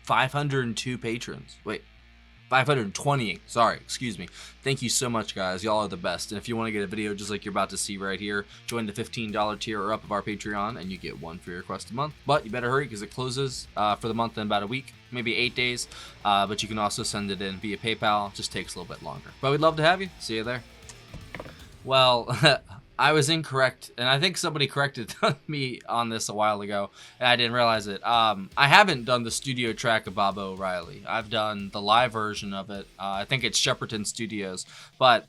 502 patrons. Wait, 520. Sorry, excuse me. Thank you so much, guys. Y'all are the best. And if you want to get a video just like you're about to see right here, join the $15 tier or up of our Patreon, and you get one free request a month. But you better hurry because it closes for the month in about a week, maybe 8 days. But you can also send it in via PayPal. Just takes a little bit longer. But we'd love to have you. See you there. Well, I was incorrect, and I think somebody corrected me on this a while ago, and I didn't realize it. I haven't done the studio track of Baba O'Reilly. I've done the live version of it. I think it's Shepperton Studios, but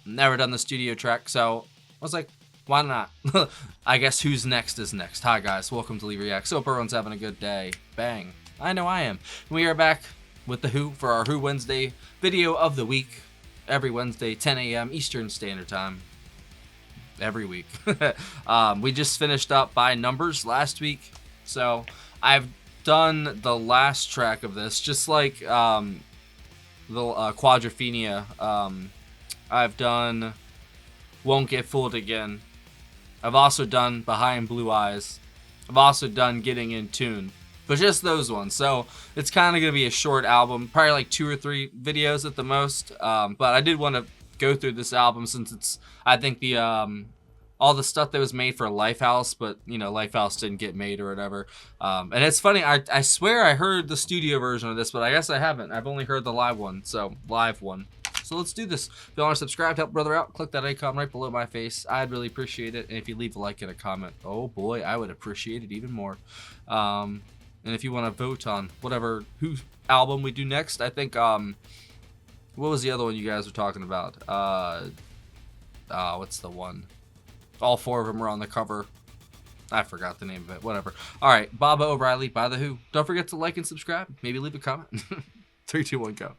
never done the studio track, so I was like, why not? I guess who's next is next. Hi, guys. Welcome to Lee Reacts. Hope everyone's having a good day. Bang. I know I am. We are back with The Who for our Who Wednesday video of the week. Every Wednesday, 10 a.m. Eastern Standard Time. Every week. We just finished up by numbers last week, so I've done the last track of this, just like the Quadrophenia. I've done Won't Get Fooled Again. I've also done Behind Blue Eyes. I've also done Getting in Tune, but just those ones. So it's kind of gonna be a short album, probably like 2 or 3 videos at the most. But I did want to go through this album since it's, I think, the all the stuff that was made for Lifehouse, but you know, Lifehouse didn't get made or whatever. And it's funny, I swear I heard the studio version of this, but I guess I haven't. I've only heard the live one. So let's do this. If you want to subscribe to help brother out, click that icon right below my face. I'd really appreciate it. And if you leave a like and a comment, oh boy, I would appreciate it even more. And if you want to vote on whatever Who album we do next, I think what was the other one you guys were talking about? What's the one? All 4 of them are on the cover. I forgot the name of it. Whatever. All right, Baba O'Reilly by The Who. Don't forget to like and subscribe. Maybe leave a comment. 3, 2, 1, go.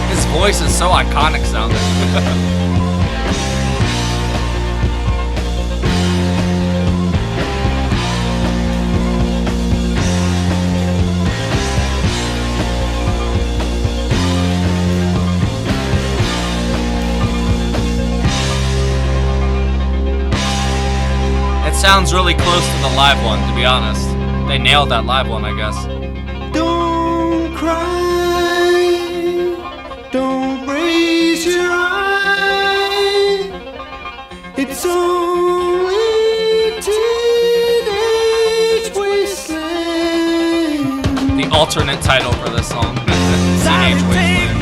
His voice is so iconic sounding. It sounds really close to the live one, to be honest. They nailed that live one, I guess. Don't cry, don't raise your eye. It's only teenage wasteland. The alternate title for this song. Teenage Wasteland.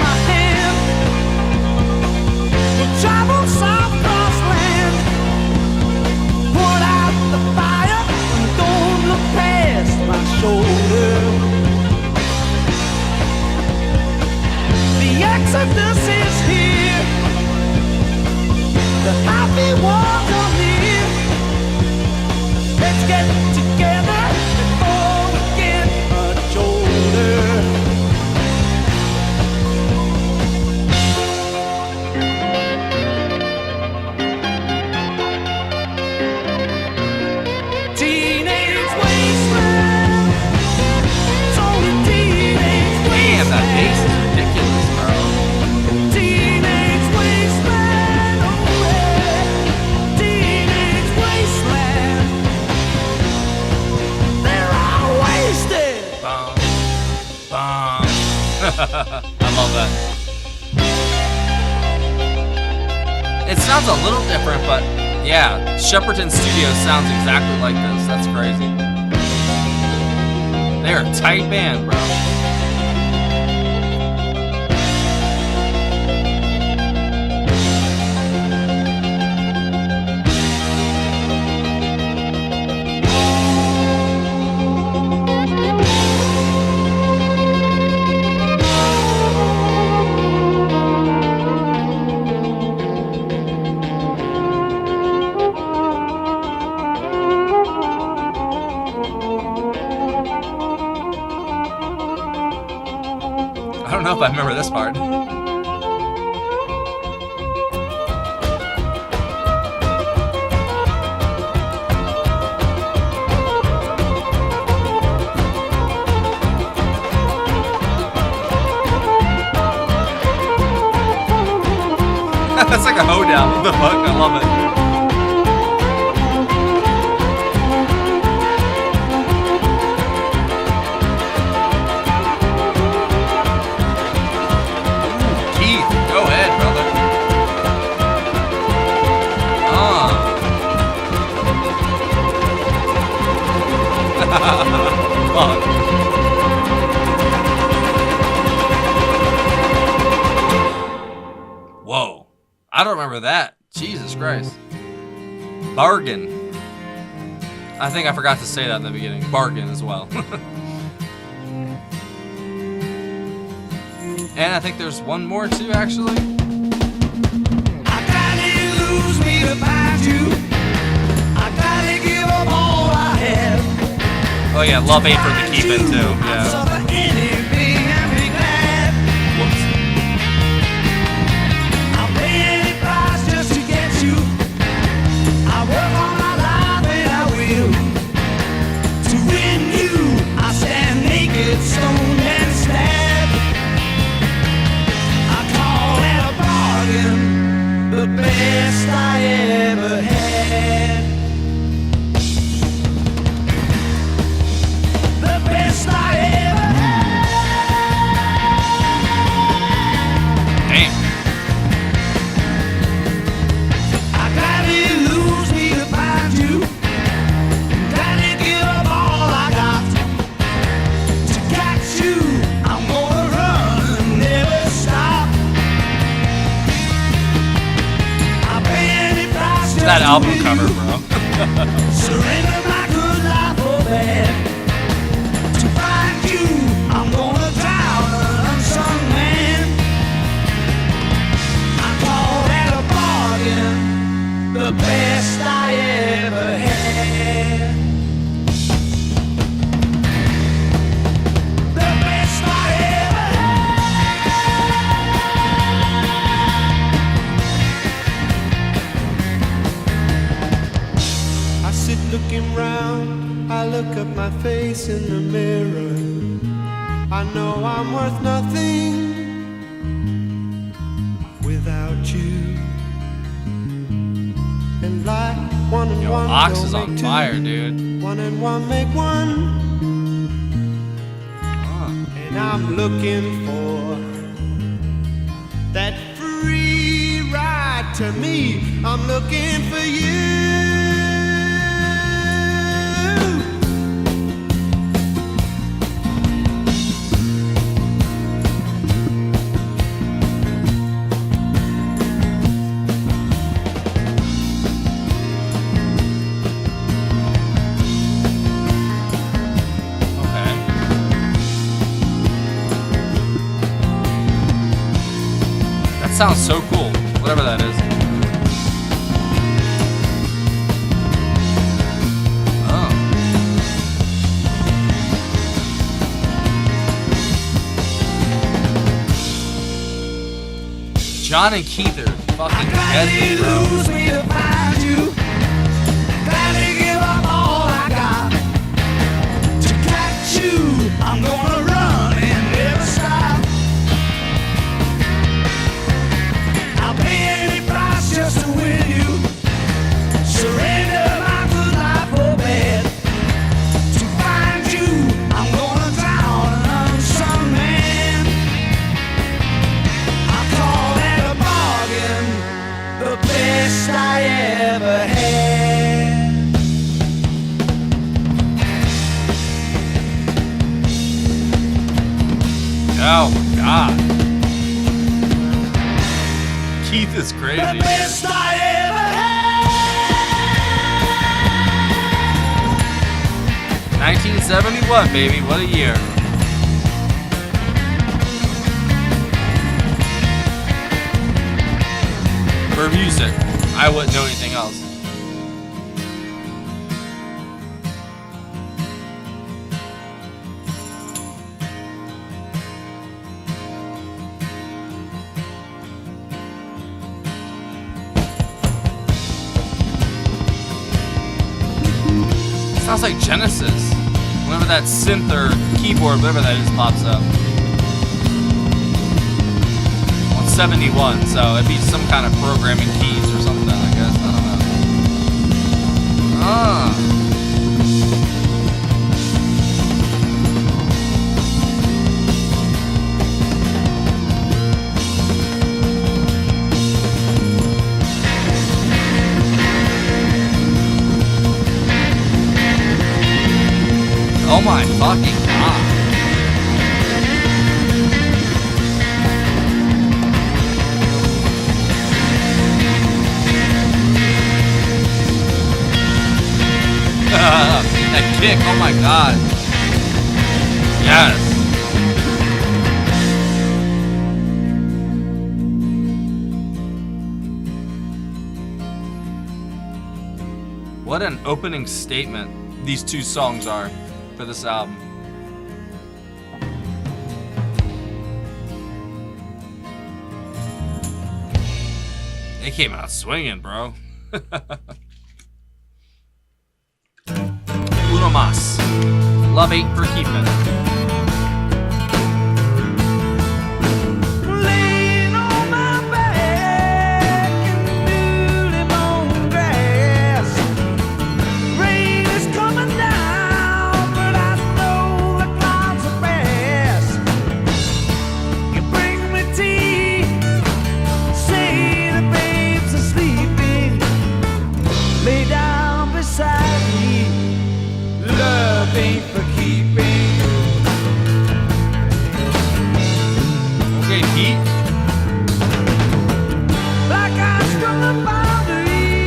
Travel south cross land. Put out the fire and don't look past my shoulder. The exodus is here. The happy ones are near. Let's get together before we get much older. sounds a little different, but yeah, Shepperton Studios sounds exactly like this. That's crazy. They're a tight band, bro. I don't know if I remember this part. That's like a hoedown. What the fuck? I love it. Whoa. I don't remember that. Jesus Christ. Bargain. I think I forgot to say that in the beginning. Bargain as well. And I think there's one more too, actually. I gotta lose me to find you. I gotta give up all I have. Oh yeah, love ain't for the keeping too. Yeah. Stone and stab. I call that a bargain, the best I ever had. The best I ever had. Damn. I gotta lose me to find you. Gotta give up all I got. That album cover, bro. Surrender my good life for bad. To find you, I'm gonna drown an unsung man. I call that a bargain, the best I ever had. The best I ever looking round, I look at my face in the mirror. I know I'm worth nothing without you. And like one and one Ox is don't on make fire, two. dude. One and one make one. And I'm looking for that free ride to me. I'm looking for you. Sounds so cool, whatever that is. Oh. John and Keith are fucking deadly, bro. lose me to find you. Gotta give up all I got. To catch you, I'm gonna run and never stop. I'll pay any price just to win you. Surrender my good life for bad. To find you, I'm gonna drown an unsung man. I call that a bargain, the best Oh my god. Keith is The crazy. best I ever had. 1971, baby. What a year. For music, I wouldn't know anything else. Sounds like Genesis. Whenever that synth or keyboard, whatever that is, pops up. On 71, so it'd be some kind of programming keys or something, I guess. I don't know. Ah. Oh my fucking god. That kick, oh my god. Yes. What an opening statement these two songs are for this album. They came out swinging, bro. Uno mas. Love ain't for keeping. Laying on my back in the newly mown grass. Rain is coming down, but I know the clouds are fast. You bring me tea, say the babes are sleeping. Lay down beside me. Love ain't for keeping. Okay, Pete. Like I struck the boundary,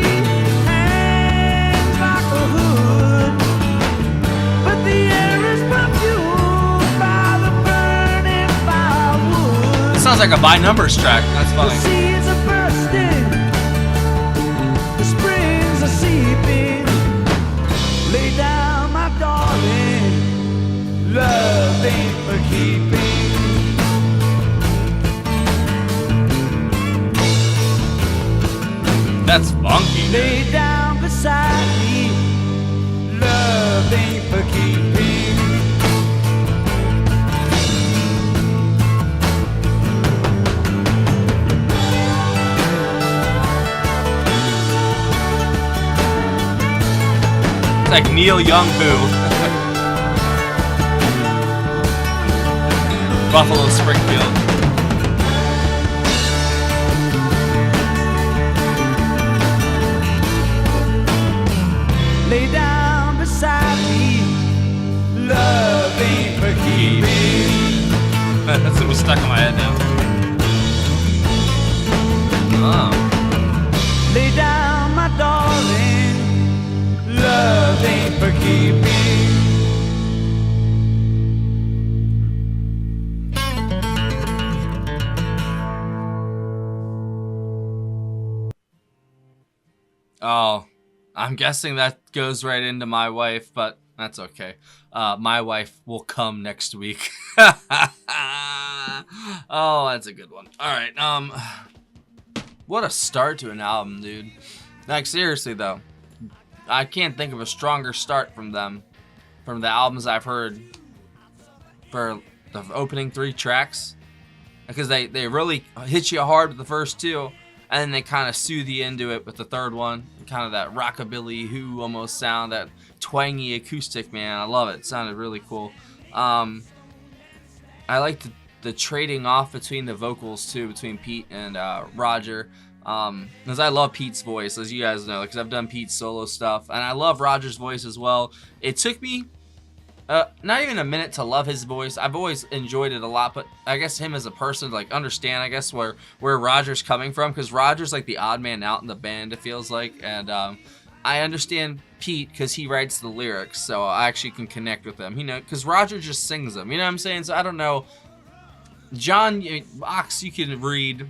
hangs like a hood. But the air is perfumed by the burning firewood. This sounds like a by numbers track. That's The funny. seeds are bursting, the springs are seeping. Lay down, my darling, love ain't for keeping. That's funky. Lay down beside me, love ain't for keeping. It's like Neil Young Who. Buffalo Springfield. Lay down beside me, love ain't for keeping. That's gonna be stuck in my head now. Oh. Lay down, my darling, love ain't for keeping. Oh, I'm guessing that goes right into my wife, but that's okay. My wife will come next week. Oh, that's a good one. All right. What a start to an album, dude. Like, seriously though, I can't think of a stronger start from them, from the albums I've heard for the opening 3 tracks, because they really hit you hard with the first 2, and then they kind of soothe you into it with the 3rd one, kind of that rockabilly Who almost sound, that twangy acoustic, man. I love it. It sounded really cool. I like the trading off between the vocals too, between Pete and Roger, because I love Pete's voice, as you guys know, because I've done Pete's solo stuff, and I love Roger's voice as well. It took me not even a minute to love his voice. I've always enjoyed it a lot, but I guess him as a person, like, understand, I guess, where Roger's coming from, because Roger's like the odd man out in the band, it feels like, and I understand Pete because he writes the lyrics, so I actually can connect with them, you know, because Roger just sings them, you know what I'm saying? So I don't know. John, Ox, you can read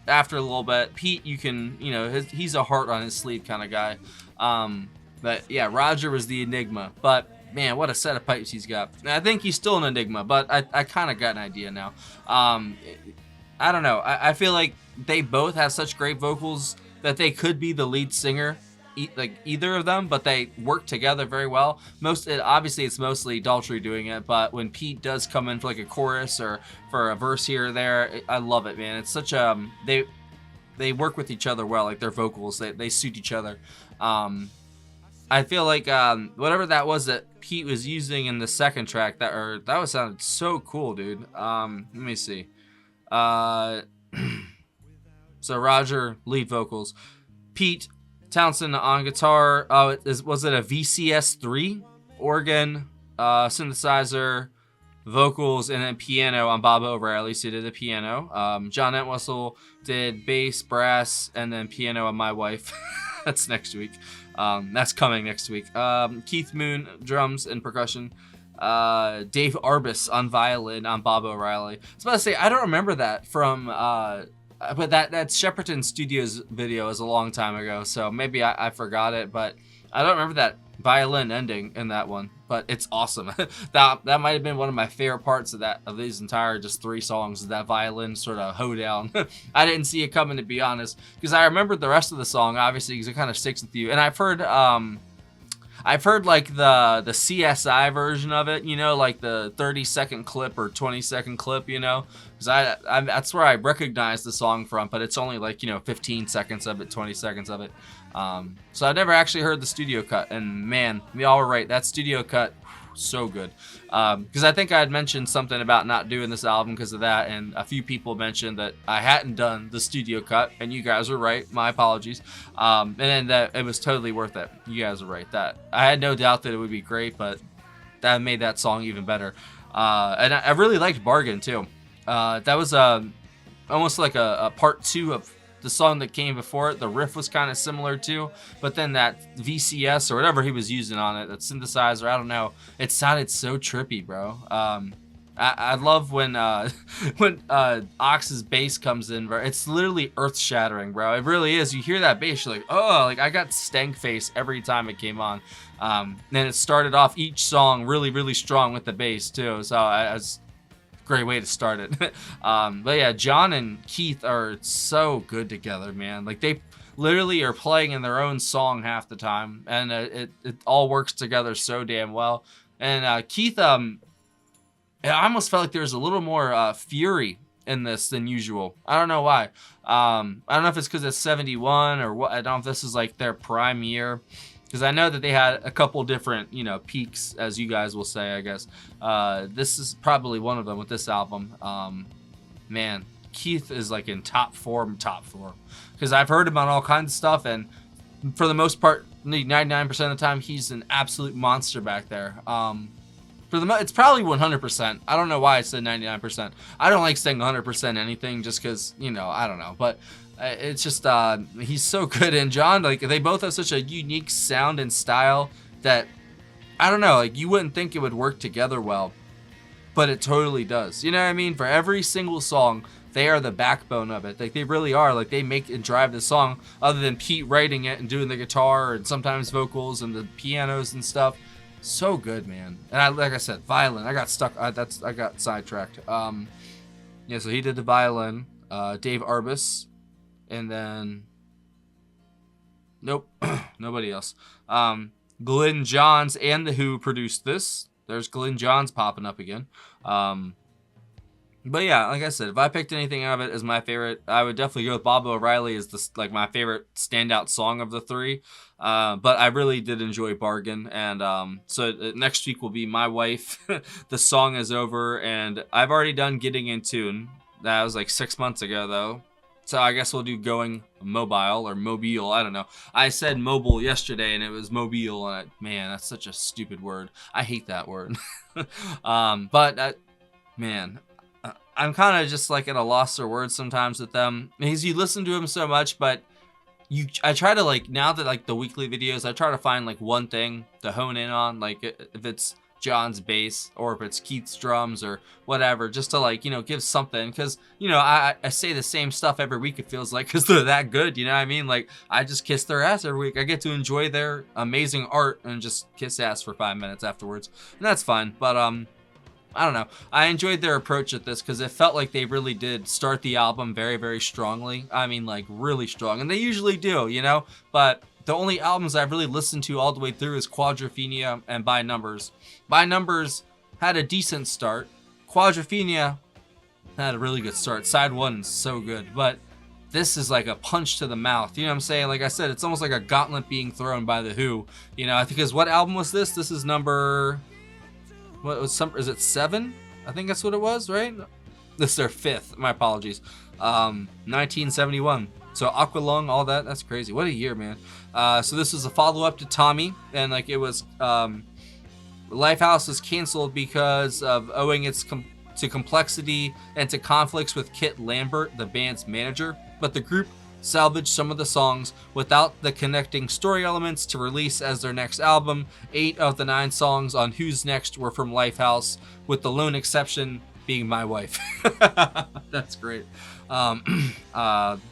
after a little bit. Pete, you can, you know, he's a heart on his sleeve kind of guy. But yeah, Roger was the enigma, but man, what a set of pipes he's got. I think he's still an enigma, but I kind of got an idea now. I don't know. I feel like they both have such great vocals that they could be the lead singer, like either of them, but they work together very well. Obviously, it's mostly Daltrey doing it, but when Pete does come in for like a chorus or for a verse here or there, I love it, man. It's such they work with each other well, like their vocals, they suit each other. I feel like whatever that was that Pete was using in the second track, that sounded so cool, dude. Let me see. So Roger, lead vocals. Pete Townsend on guitar. Was it a VCS3? Organ, synthesizer, vocals, and then piano on Bob O'Reilly. So he did the piano. John Entwistle did bass, brass, and then piano on My Wife. That's next week. That's coming next week. Keith Moon, drums and percussion. Dave Arbus on violin on Bob O'Reilly. I was about to say, I don't remember that from, but that Shepperton Studios video is a long time ago, so maybe I forgot it, but I don't remember that violin ending in that one, but it's awesome. that might have been one of my favorite parts of these entire just 3 songs, is that violin sort of hoedown. I didn't see it coming, to be honest, because I remembered the rest of the song, obviously, because it kind of sticks with you. And I've heard like the CSI version of it, you know, like the 30-second clip or 20-second clip, you know, because that's where I recognize the song from, but it's only like, you know, 15 seconds of it, 20 seconds of it. So I've never actually heard the studio cut, and man, y'all were right, that studio cut, so good. Because I think I had mentioned something about not doing this album because of that, and a few people mentioned that I hadn't done the studio cut, and you guys were right, my apologies. And then that it was totally worth it. You guys were right. That I had no doubt that it would be great, but that made that song even better. And I really liked Bargain too. That was almost like a part 2 of the song that came before it. The riff was kind of similar too, but then that VCS or whatever he was using on it, that synthesizer, I don't know, it sounded so trippy, bro. I love when Ox's bass comes in, bro. It's literally earth-shattering, bro. It really is. You hear that bass, you're like, oh, like I got stank face every time it came on. Then it started off each song really, really strong with the bass too, so was great way to start it. But yeah, John and Keith are so good together, man. Like they literally are playing in their own song half the time, and it all works together so damn well. And Keith, I almost felt like there was a little more fury in this than usual. I don't know why. I don't know if it's because it's 71 or what. I don't know if this is like their prime year. Because I know that they had a couple different, you know, peaks, as you guys will say, I guess. This is probably one of them with this album. Man, Keith is like in top form. Because I've heard him on all kinds of stuff, and for the most part, 99% of the time, he's an absolute monster back there. It's probably 100%. I don't know why I said 99%. I don't like saying 100% anything just because, you know, I don't know. But it's just, he's so good. And John, like, they both have such a unique sound and style that, I don't know, like, you wouldn't think it would work together well. But it totally does. You know what I mean? For every single song, they are the backbone of it. Like, they really are. Like, they make and drive the song, other than Pete writing it and doing the guitar and sometimes vocals and the pianos and stuff. So good, man. And like I said, violin. I got stuck. I got sidetracked. Yeah, so he did the violin. Dave Arbus. And then... Nope. Nobody else. Glyn Johns and The Who produced this. There's Glyn Johns popping up again. But yeah, like I said, if I picked anything out of it as my favorite, I would definitely go with Bob O'Reilly as like my favorite standout song of the 3. But I really did enjoy Bargain. And so next week will be My Wife. The Song Is Over. And I've already done Getting in Tune. That was like 6 months ago, though. So I guess we'll do Going Mobile or Mobile. I don't know. I said mobile yesterday and it was mobile. And man, that's such a stupid word. I hate that word. Man, I'm kind of just like at a loss for words sometimes with them. Because you listen to them so much, but I try to like, now that like the weekly videos, I try to find like one thing to hone in on. Like if it's John's bass or if it's Keith's drums or whatever, just to like, you know, give something. Because, you know, I say the same stuff every week, it feels like, because they're that good, you know what I mean? Like, I just kiss their ass every week. I get to enjoy their amazing art and just kiss ass for 5 minutes afterwards, and that's fine. But I don't know, I enjoyed their approach at this because it felt like they really did start the album very, very strongly. I mean, like, really strong, and they usually do, you know. But the only albums I've really listened to all the way through is Quadrophenia and By Numbers. By Numbers had a decent start. Quadrophenia had a really good start. Side 1 is so good, but this is like a punch to the mouth. You know what I'm saying? Like I said, it's almost like a gauntlet being thrown by The Who. You know, I think, because what album was this? This is number... What was is it 7? I think that's what it was, right? This is their 5th. My apologies. 1971. So Aqualung, all that. That's crazy. What a year, man. So this is a follow-up to Tommy, and like it was... Lifehouse was canceled because of owing its to complexity and to conflicts with Kit Lambert, the band's manager. But the group salvaged some of the songs without the connecting story elements to release as their next album. 8 of the 9 songs on Who's Next were from Lifehouse, with the lone exception being My Wife. That's great. And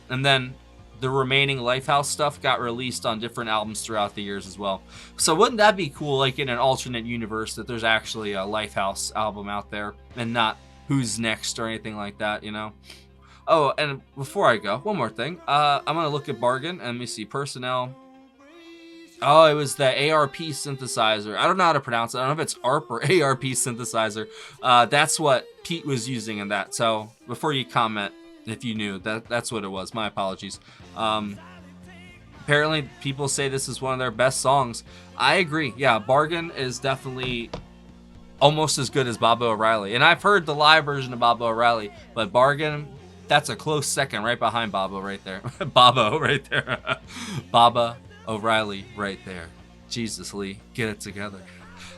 then the remaining Lifehouse stuff got released on different albums throughout the years as well. So wouldn't that be cool, like in an alternate universe, that there's actually a Lifehouse album out there and not Who's Next or anything like that, you know? Oh, and before I go, one more thing. I'm going to look at Bargain and let me see. Personnel. Oh, it was the ARP synthesizer. I don't know how to pronounce it. I don't know if it's ARP or ARP synthesizer. That's what Pete was using in that. So before you comment, if you knew, that's what it was. My apologies. Apparently, people say this is one of their best songs. I agree. Yeah, Bargain is definitely almost as good as Baba O'Reilly. And I've heard the live version of Baba O'Reilly, but Bargain, that's a close second right behind Baba right there. Baba right there. Baba O'Reilly right there. Jesus, Lee, get it together.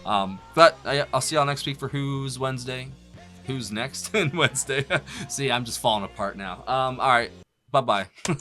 But I'll see y'all next week for Who's Wednesday. Who's Next and Wednesday. See, I'm just falling apart now. All right. Bye-bye.